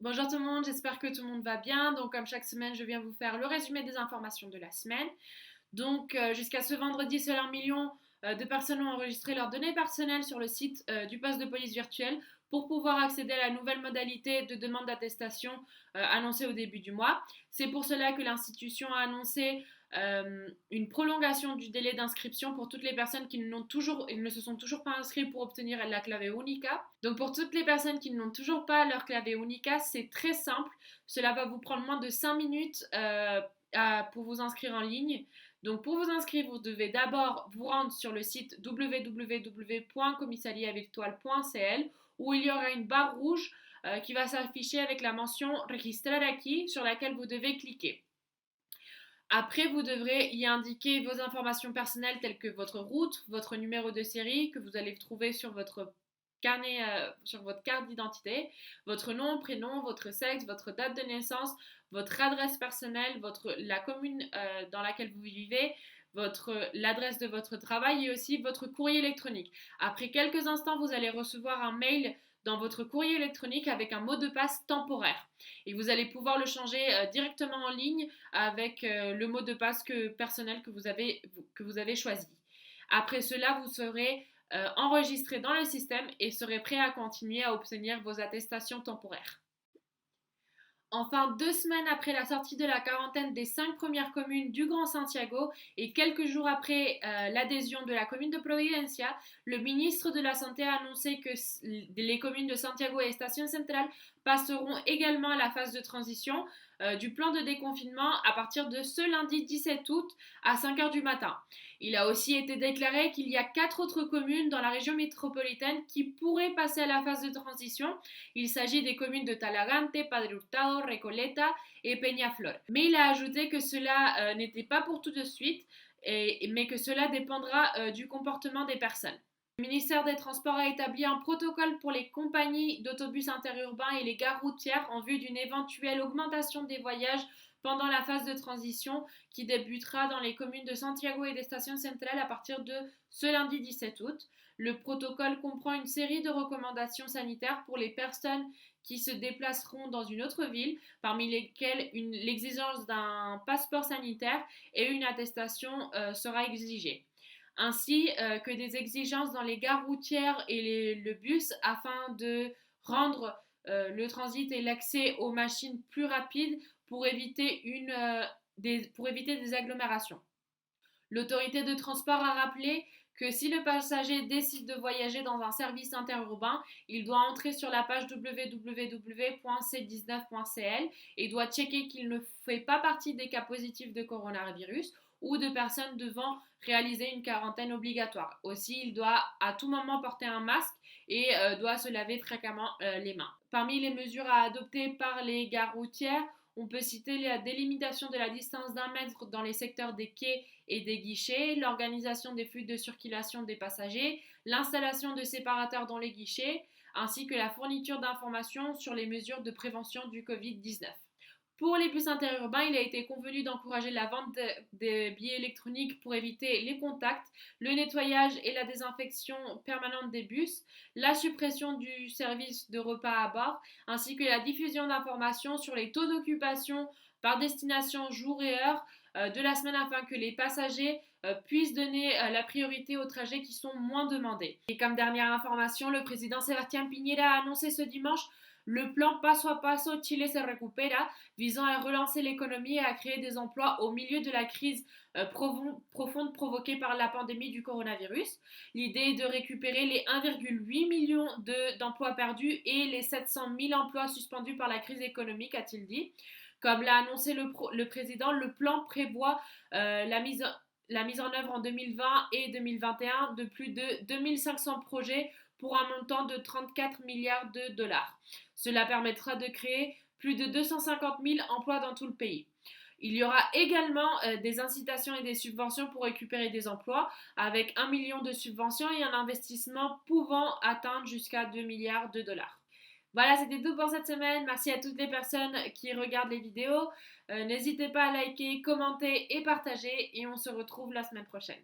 Bonjour tout le monde, j'espère que tout le monde va bien. Donc comme chaque semaine, je viens vous faire le résumé des informations de la semaine. Donc jusqu'à ce vendredi, seul 1 million de personnes ont enregistré leurs données personnelles sur le site du poste de police virtuel pour pouvoir accéder à la nouvelle modalité de demande d'attestation annoncée au début du mois. C'est pour cela que l'institution a annoncé une prolongation du délai d'inscription pour toutes les personnes qui ne se sont toujours pas inscrites pour obtenir la clave Unica. Donc pour toutes les personnes qui n'ont toujours pas leur clave Unica, c'est très simple. Cela va vous prendre moins de 5 minutes pour vous inscrire en ligne. Donc pour vous inscrire, vous devez d'abord vous rendre sur le site www.commissariavirtual.cl où il y aura une barre rouge qui va s'afficher avec la mention Registrar aquí sur laquelle vous devez cliquer. Après, vous devrez y indiquer vos informations personnelles telles que votre route, votre numéro de série que vous allez trouver sur votre carnet, sur votre carte d'identité, votre nom, prénom, votre sexe, votre date de naissance, votre adresse personnelle, la commune dans laquelle vous vivez, l'adresse de votre travail et aussi votre courrier électronique. Après quelques instants, vous allez recevoir un mail dans votre courrier électronique avec un mot de passe temporaire. Et vous allez pouvoir le changer directement en ligne avec le mot de passe personnel que vous avez choisi. Après cela, vous serez enregistré dans le système et serez prêt à continuer à obtenir vos attestations temporaires. Enfin, 2 semaines après la sortie de la quarantaine des 5 premières communes du Grand Santiago et quelques jours après l'adhésion de la commune de Providencia, le ministre de la Santé a annoncé que les communes de Santiago et Estación Central passeront également à la phase de transition du plan de déconfinement à partir de ce lundi 17 août à 5 heures du matin. Il a aussi été déclaré qu'il y a 4 autres communes dans la région métropolitaine qui pourraient passer à la phase de transition. Il s'agit des communes de Talagante, Padre Hurtado, Recoleta et Peñaflor. Mais il a ajouté que cela n'était pas pour tout de suite, mais que cela dépendra du comportement des personnes. Le ministère des Transports a établi un protocole pour les compagnies d'autobus interurbains et les gares routières en vue d'une éventuelle augmentation des voyages pendant la phase de transition qui débutera dans les communes de Santiago et d'Estación Central à partir de ce lundi 17 août. Le protocole comprend une série de recommandations sanitaires pour les personnes qui se déplaceront dans une autre ville, parmi lesquelles l'exigence d'un passeport sanitaire et une attestation sera exigée, ainsi que des exigences dans les gares routières et le bus afin de rendre le transit et l'accès aux machines plus rapides pour éviter des agglomérations. L'autorité de transport a rappelé que si le passager décide de voyager dans un service interurbain, il doit entrer sur la page www.c19.cl et doit checker qu'il ne fait pas partie des cas positifs de coronavirus ou de personnes devant réaliser une quarantaine obligatoire. Aussi, il doit à tout moment porter un masque et doit se laver fréquemment les mains. Parmi les mesures à adopter par les gares routières, on peut citer la délimitation de la distance d'1 mètre dans les secteurs des quais et des guichets, l'organisation des flux de circulation des passagers, l'installation de séparateurs dans les guichets, ainsi que la fourniture d'informations sur les mesures de prévention du Covid-19. Pour les bus interurbains, il a été convenu d'encourager la vente des billets électroniques pour éviter les contacts, le nettoyage et la désinfection permanente des bus, la suppression du service de repas à bord, ainsi que la diffusion d'informations sur les taux d'occupation par destination jour et heure de la semaine afin que les passagers puissent donner la priorité aux trajets qui sont moins demandés. Et comme dernière information, le président Sébastien Piñera a annoncé ce dimanche le plan Paso a Paso Chile se recupera, visant à relancer l'économie et à créer des emplois au milieu de la crise profonde provoquée par la pandémie du coronavirus. L'idée est de récupérer les 1,8 million d'emplois perdus et les 700 000 emplois suspendus par la crise économique, a-t-il dit. Comme l'a annoncé le président, le plan prévoit la mise en œuvre en 2020 et 2021 de plus de 2500 projets pour un montant de 34 milliards de dollars. Cela permettra de créer plus de 250 000 emplois dans tout le pays. Il y aura également des incitations et des subventions pour récupérer des emplois, avec 1 million de subventions et un investissement pouvant atteindre jusqu'à 2 milliards de dollars. Voilà, c'était tout pour cette semaine. Merci à toutes les personnes qui regardent les vidéos. N'hésitez pas à liker, commenter et partager et on se retrouve la semaine prochaine.